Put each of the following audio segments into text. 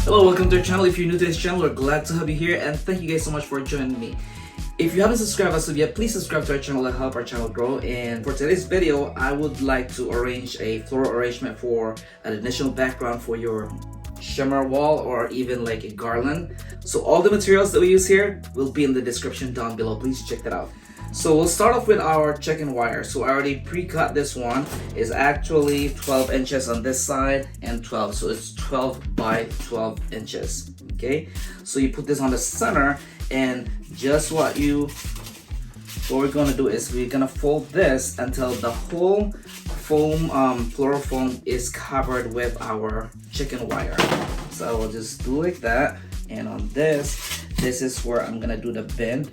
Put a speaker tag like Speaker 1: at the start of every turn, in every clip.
Speaker 1: Hello, welcome to our channel. If you're new to this channel, we're glad to have you here and thank you guys so much for joining me. If you haven't subscribed as of yet, please subscribe to our channel to help our channel grow. And for today's video, I would like to arrange a floral arrangement for an additional background for your shimmer wall or even like a garland. So all the materials that we use here will be in the description down below. Please check that out. So we'll start off with our chicken wire. So I already pre-cut this one. It's actually 12 inches on this side and 12. So it's 12 by 12 inches. Okay. So you put this on the center and just what we're gonna do is we're gonna fold this until the whole foam, floral foam is covered with our chicken wire. So I will just do like that. And on this is where I'm gonna do the bend.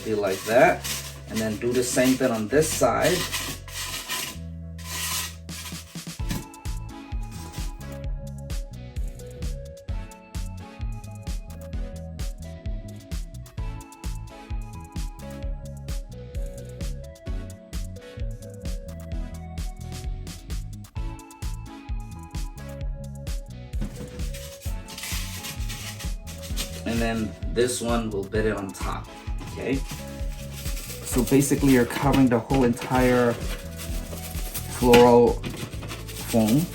Speaker 1: Be like that, and then do the same thing on this side. And then this one will bit it on top. Okay, so basically you're covering the whole entire floral foam.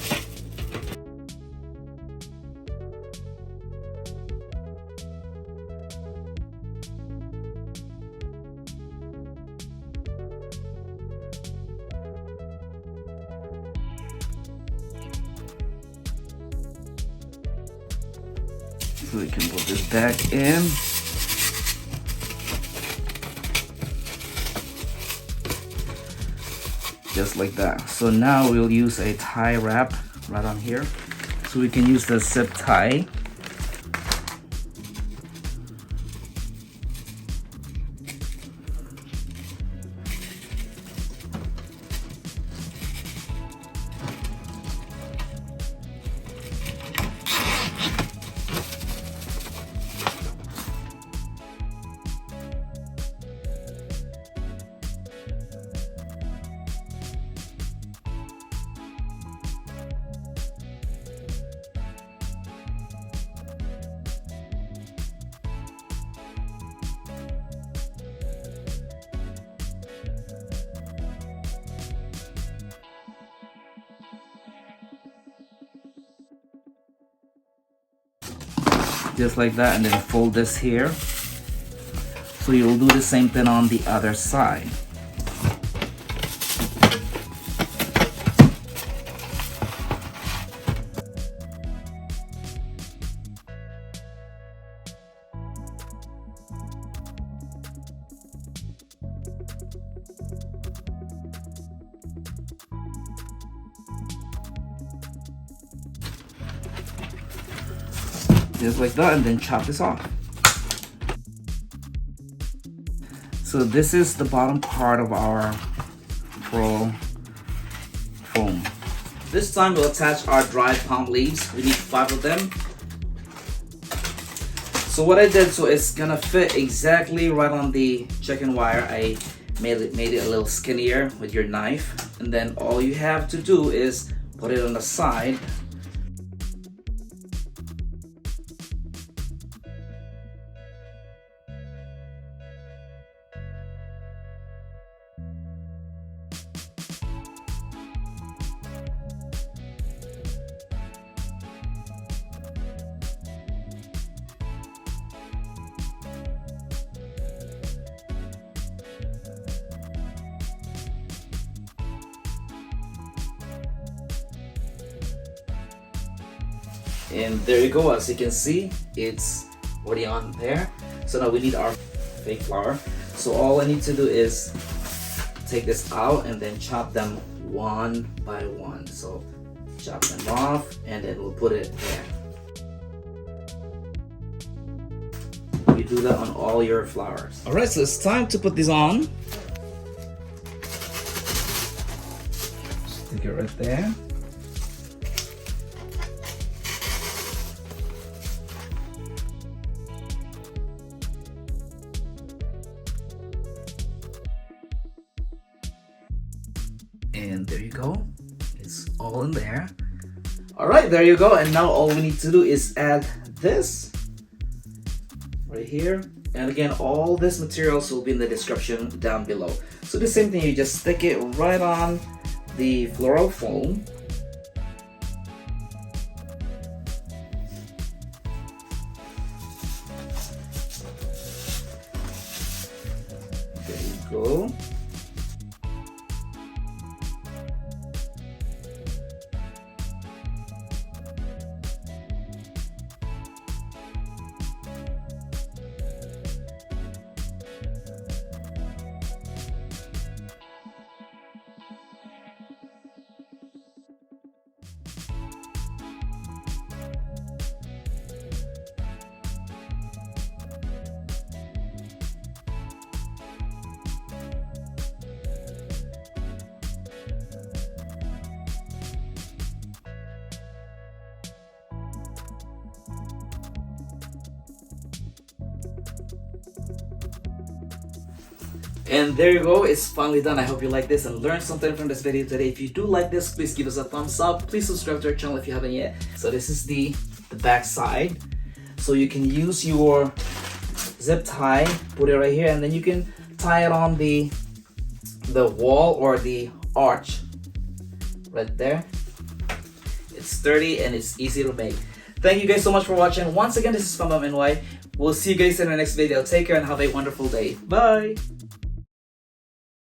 Speaker 1: So we can put this back in. Just like that. So now we'll use a tie wrap right on here. So we can use the zip tie. Just like that, and then fold this here. So you'll do the same thing on the other side. Just like that, and then chop this off. So this is the bottom part of our floral foam. This time we'll attach our dried palm leaves. We need 5 of them. So what I did, so it's gonna fit exactly right on the chicken wire. I made it a little skinnier with your knife, and then all you have to do is put it on the side. And there you go, as you can see, it's already on there. So now we need our fake flower. So all I need to do is take this out and then chop them one by one. So chop them off and then we'll put it there. You do that on all your flowers. Alright, so it's time to put this on. Stick it right there. And there you go. It's all in there. Alright, there you go. And now all we need to do is add this right here. And again, all these materials will be in the description down below. So the same thing, you just stick it right on the floral foam. There you go. And there you go, it's finally done. I hope you like this and learned something from this video today. If you do like this, please give us a thumbs up. Please subscribe to our channel if you haven't yet. So this is the back side. So you can use your zip tie, put it right here, and then you can tie it on the wall or the arch right there. It's sturdy and it's easy to make. Thank you guys so much for watching. Once again, this is Pampas NY. We'll see you guys in our next video. Take care and have a wonderful day. Bye!